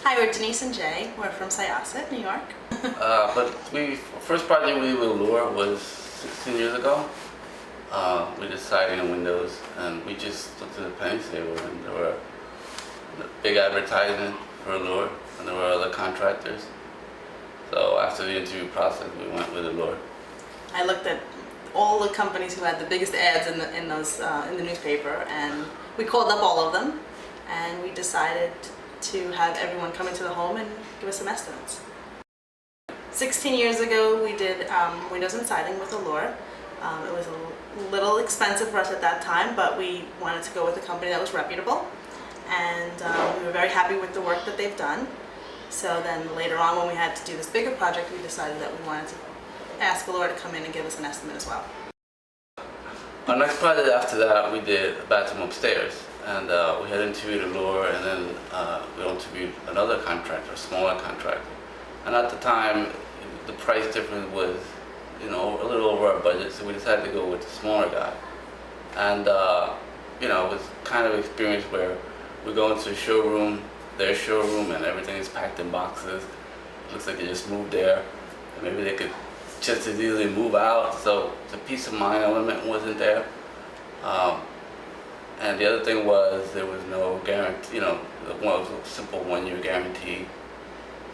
Hi, we're Denise and Jay. We're from Syosset, New York. But first project we did with Allure was 16 years ago. We did siding and windows, and we just looked at the penny saver, and there were big advertisement for Allure, and there were other contractors. So after the interview process, we went with Allure. I looked at all the companies who had the biggest ads in the newspaper, and we called up all of them, and we decided to have everyone come into the home and give us some estimates. 16 years ago, we did windows and siding with Allure. It was a little expensive for us at that time, but we wanted to go with a company that was reputable, and we were very happy with the work that they've done. So then later on, when we had to do this bigger project, we decided that we wanted to ask Allure to come in and give us an estimate as well. Our next project after that, we did a bathroom upstairs, and we had interviewed Allure, and then we interviewed another contractor, a smaller contractor. And at the time, the price difference was, a little over our budget, so we decided to go with the smaller guy. And it was kind of an experience where we go into a showroom, their showroom, and everything is packed in boxes. It looks like they just moved there, and maybe they could just as easily move out, so the peace of mind element wasn't there. And the other thing was there was no guarantee, it was a simple 1-year guarantee.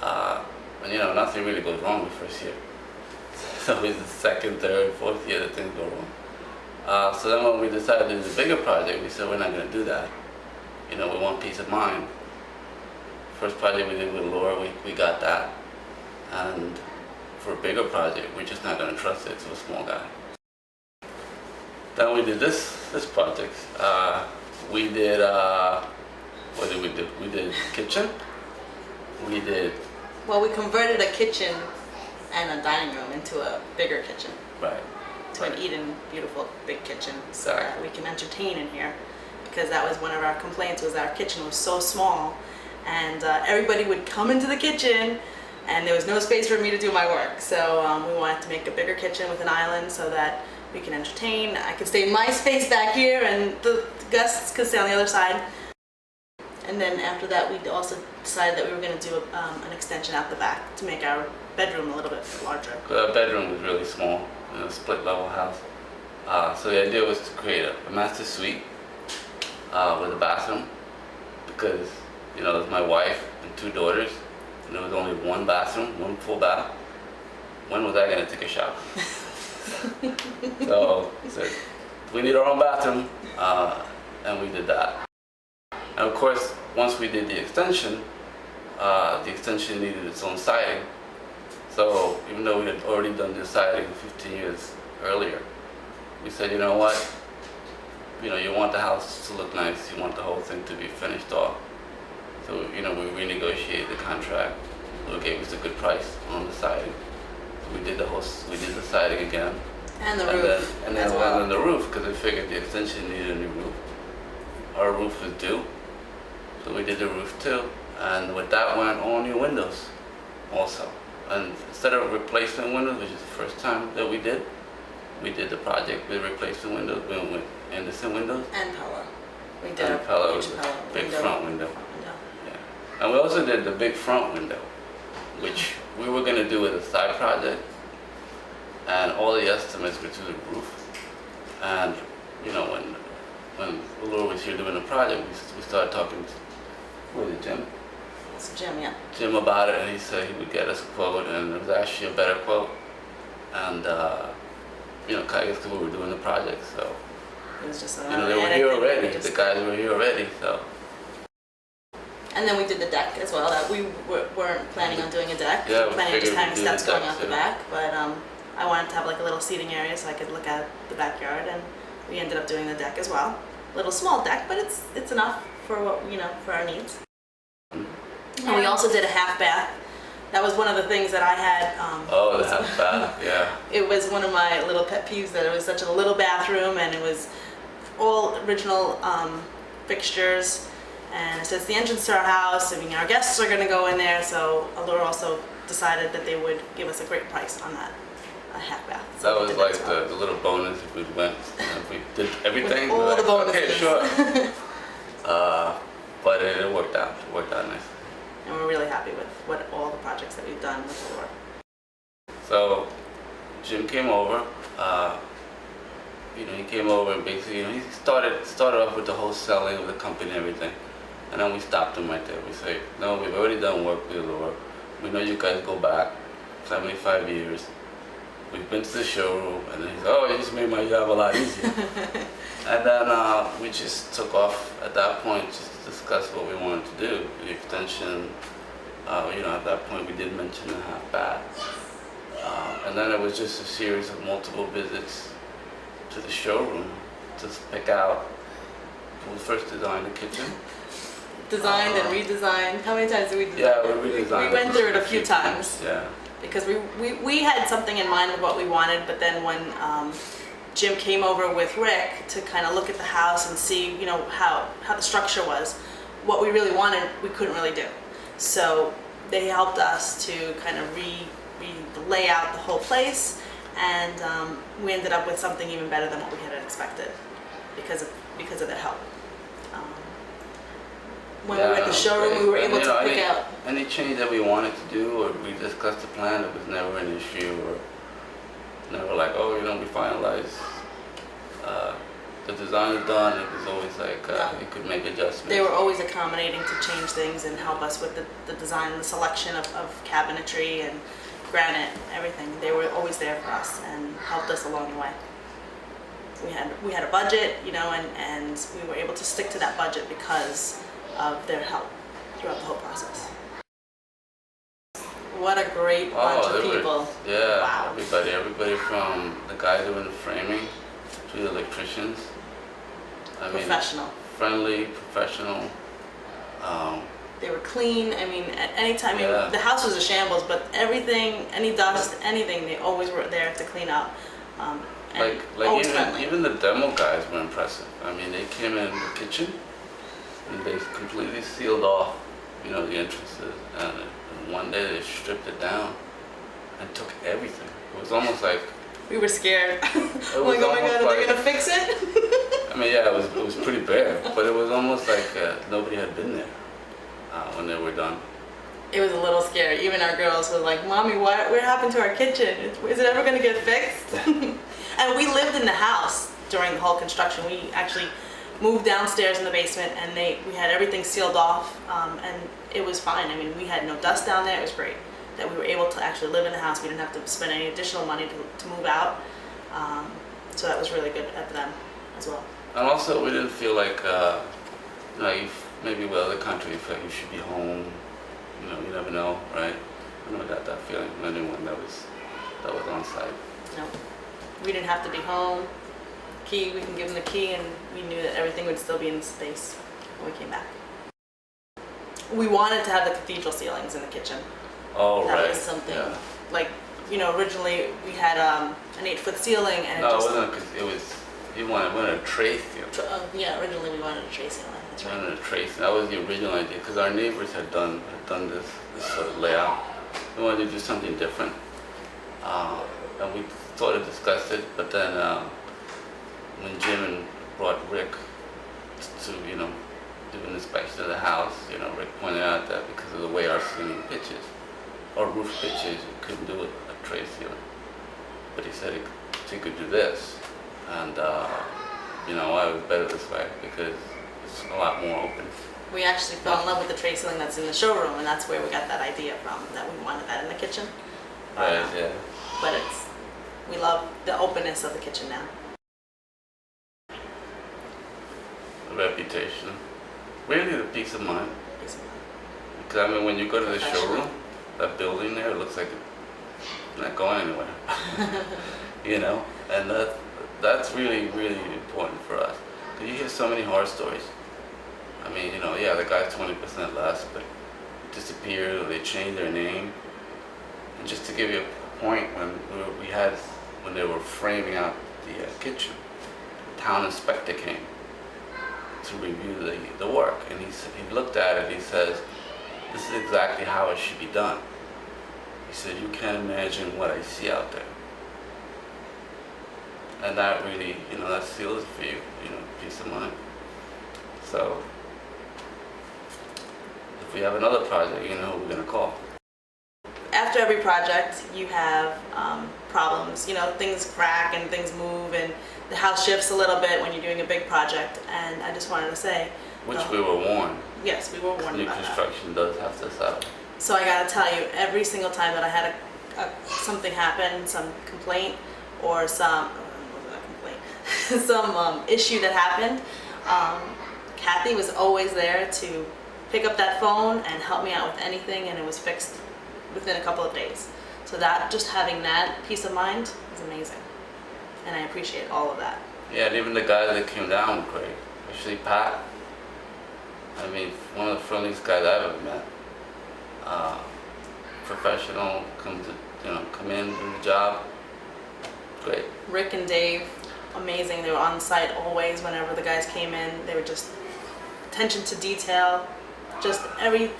And nothing really goes wrong the first year. So it's the second, third, fourth year that things go wrong. So then when we decided to do the bigger project, we said we're not going to do that. We want peace of mind. First project we did with Laura, we got that. And for a bigger project, we're just not going to trust it to a small guy. Then we did this project. We did, what did we do? We did kitchen. We did... Well, we converted a kitchen and a dining room into a bigger kitchen. Right. To an Eden, beautiful, big kitchen. So Exactly. that we can entertain in here. Because that was one of our complaints, was our kitchen was so small. And everybody would come into the kitchen, and there was no space for me to do my work. So we wanted to make a bigger kitchen with an island so that we can entertain. I could stay in my space back here, and the guests could stay on the other side. And then after that, we also decided that we were going to do an extension out the back to make our bedroom a little bit larger. The bedroom was really small, in a split level house. So the idea was to create a master suite with a bathroom, because it was my wife and 2 daughters, and there was only one bathroom, one full bath. When was I going to take a shower? So we need our own bathroom, and we did that. And of course, once we did the extension needed its own siding. So even though we had already done the siding 15 years earlier, we said, you know what? You want the house to look nice, you want the whole thing to be finished off. So, we renegotiated the contract. It gave us a good price on the siding. So we did the siding again. And the roof. And then the roof, because we figured the extension needed a new roof. Our roof was due, so we did the roof too. And with that went all new windows also. And instead of replacement windows, which is the first time that we did the project with replacement windows. We went with Andersen windows. And Pella. We did And a Pella was huge a Pella big window. front window. Yeah. And we also did the big front window, which we were going to do as a side project. And all the estimates were to the roof. And when Allure was here doing the project, we started talking to Jim. It's Jim, yeah. Jim about it, and he said he would get us a quote, and it was actually a better quote. And I guess because we were doing the project, so It was just they were here already. The guys were here already, so. And then we did the deck as well. That we weren't planning on doing a deck. Yeah, We were planning on just figured having we'd do the steps going deck out the too. back, but I wanted to have like a little seating area so I could look at the backyard, and we ended up doing the deck as well. Little small deck, but it's enough for what for our needs. And we also did a half bath. That was one of the things that I had. The half bath, yeah. It was one of my little pet peeves that it was such a little bathroom, and it was all original fixtures. And it says the entrance to our house. Our guests are going to go in there, so Allure also decided that they would give us a great price on that half bath. So That we was did like as well. the little bonus if we went, if we did everything. With all we're the bonuses. Okay, sure. But it worked out. It worked out nice. And we're really happy with all the projects that we've done with Allure. So Jim came over. He came over and basically, he started off with the whole selling of the company and everything, and then we stopped him right there. We say, no, we've already done work with Allure. We know you guys go back 75 years. We've been to the showroom, and then he's, oh, you just made my job a lot easier. And then we just took off at that point just to discuss what we wanted to do, the extension. At that point we did mention the half bath. And then it was just a series of multiple visits to the showroom to pick out who first designed the kitchen. Designed and redesigned. How many times did we design? Yeah, we redesigned. We went through it a few times. Yeah. Because we had something in mind of what we wanted, but then when Jim came over with Rick to kind of look at the house and see, how the structure was, what we really wanted, we couldn't really do. So they helped us to kind of lay out the whole place, and we ended up with something even better than what we had expected because of their help. When we were at the showroom, we were able to pick out any change that we wanted to do, or we discussed the plan. It was never an issue, or never like, oh, we finalized. The design is done. It was always like we could make adjustments. They were always accommodating to change things and help us with the design, the selection of cabinetry and granite, everything. They were always there for us and helped us along the way. We had a budget, and we were able to stick to that budget because of their help throughout the whole process. What a great bunch of people. Wow. Everybody from the guy doing the framing to the electricians. Professional. Friendly, professional. They were clean. At any time, the house was a shambles, but everything, any dust, anything, they always were there to clean up. Even the demo guys were impressive. They came in the kitchen and they completely sealed off, the entrances, and one day they stripped it down and took everything. It was almost like we were scared. Oh my god, are they gonna fix it? It was pretty bare, but it was almost like nobody had been there when they were done. It was a little scary. Even our girls were like, "Mommy, what happened to our kitchen? Is it ever gonna get fixed?" And we lived in the house during the whole construction. We actually moved downstairs in the basement, and we had everything sealed off, and it was fine. We had no dust down there. It was great that we were able to actually live in the house. We didn't have to spend any additional money to move out, so that was really good at them as well. And also, we didn't feel like, maybe with other countries, you feel like you should be home. You never know, right? I never got that feeling from anyone that was on site. No, we didn't have to be home. We can give them the key, and we knew that everything would still be in space when we came back. We wanted to have the cathedral ceilings in the kitchen. Oh, that right. was something originally we had an 8-foot ceiling, and it wasn't. You wanted a tray ceiling. Originally we wanted a tray ceiling. That's right. Wanted a tray ceiling. That was the original idea because our neighbors had done this sort of layout. We wanted to do something different, and we sort of discussed it. But then when Jim brought Rick to do an inspection of the house, Rick pointed out that because of the way our ceiling pitches, or roof pitches, you couldn't do a tray ceiling. But he said he could do this, and it was better this way because it's a lot more open. We actually fell in love with the tray ceiling that's in the showroom, and that's where we got that idea from, that we wanted that in the kitchen. Right, yeah. But we love the openness of the kitchen now. The reputation. Really the peace of mind. Because when you go to the showroom, that building there, it looks like it's not going anywhere. And that's really, really important for us. Because you hear so many horror stories. The guy's 20% less, but disappeared or they changed their name. And just to give you a point, when they were framing out the kitchen, the town inspector came to review the work, and he looked at it and he says, "This is exactly how it should be done." He said, "You can't imagine what I see out there." And that really, that seals it for you, peace of mind. So, the if we have another project, you know who we're gonna call. After every project, you have problems. You know, things crack and things move, and the house shifts a little bit when you're doing a big project. And I just wanted to say, Which we were warned. yes, we were warned New about that. construction does have to settle. So I gotta tell you, every single time that I had something happen, some complaint or some what was that complaint, some issue that happened, Kathy was always there to pick up that phone and help me out with anything, and it was fixed within a couple of days. So that, just having that peace of mind is amazing, and I appreciate all of that. Yeah, and even the guys that came down were great, especially Pat. I mean, one of the friendliest guys I've ever met. Professional, come in, do the job. Great. Rick and Dave, amazing. They were on site always whenever the guys came in. They were just attention to detail, just every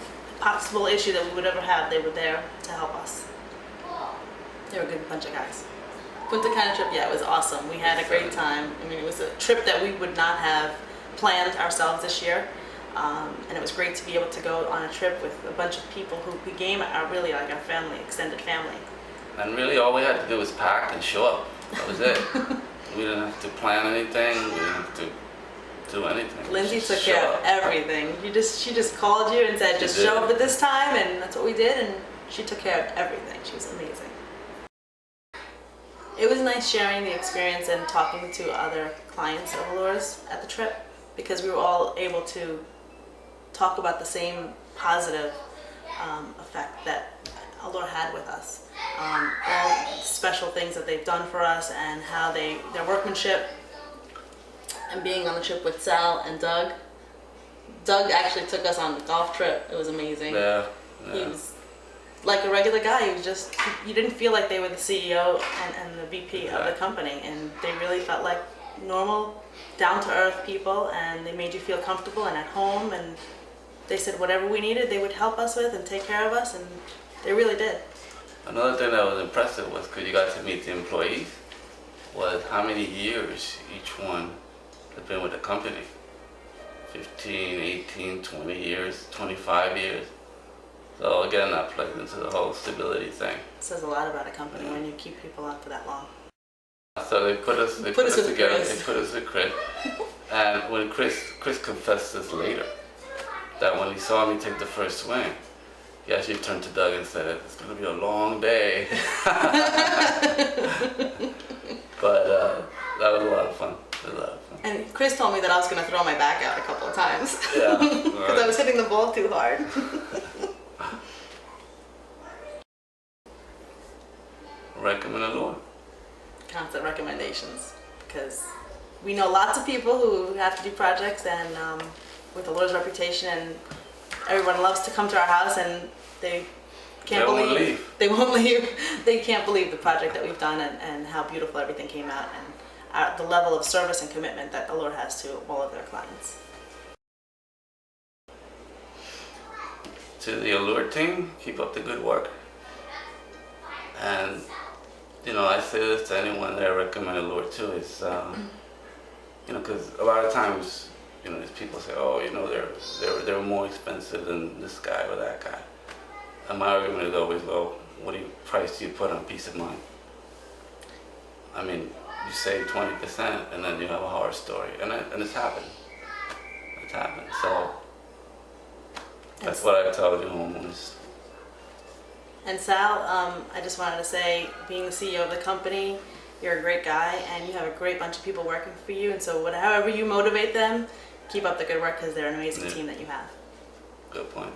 possible issue that we would ever have, they were there to help us. They were a good bunch of guys. Punta Cana trip, yeah, it was awesome. We had a great time. I mean, it was a trip that we would not have planned ourselves this year. And it was great to be able to go on a trip with a bunch of people who became really like our family, extended family. And really all we had to do was pack and show up. That was it. We didn't have to plan anything. We didn't have to do anything. Lindsay Just took show care up. of everything. She just called you and said, just did. show up at this time, and that's what we did, and she took care of everything. She was amazing. It was nice sharing the experience and talking to other clients of Allure's at the trip, because we were all able to talk about the same positive effect that Allure had with us. All the special things that they've done for us, and how their workmanship, and being on the trip with Sal and Doug. Doug actually took us on the golf trip. It was amazing. Yeah. He was like a regular guy. He was just, you didn't feel like they were the CEO and the VP of the company, and they really felt like normal, down-to-earth people, and they made you feel comfortable and at home, and they said whatever we needed they would help us with and take care of us, and they really did. Another thing that was impressive was, because you got to meet the employees, was how many years each one had been with the company. 15, 18, 20 years, 25 years. So again, that plays into the whole stability thing. It says a lot about a company when you keep people out for that long. So they put us with together. Chris. They put us with Chris, and when Chris confessed this later, that when he saw me take the first swing, he actually turned to Doug and said, "It's going to be a long day." But that was a lot of fun. It was a lot of fun. And Chris told me that I was going to throw my back out a couple of times. Yeah. Because I was hitting the ball too hard. Recommend Allure. Constant recommendations, because we know lots of people who have to do projects, and with Allure's reputation, and everyone loves to come to our house, and they can't They won't believe leave. they won't leave. They can't believe the project that we've done, and how beautiful everything came out, and the level of service and commitment that Allure has to all of their clients. To the Allure team, keep up the good work. And I say this to anyone that I recommend Allure to, is because a lot of times these people say, oh, they're more expensive than this guy or that guy. And my argument is always, well, what price do you put on peace of mind? I mean, you save 20% and then you have a horror story, and it's happened. It's happened. So that's what I tell the homeowners. And Sal, I just wanted to say, being the CEO of the company, you're a great guy, and you have a great bunch of people working for you, and so however you motivate them, keep up the good work, because they're an amazing team that you have. Good point.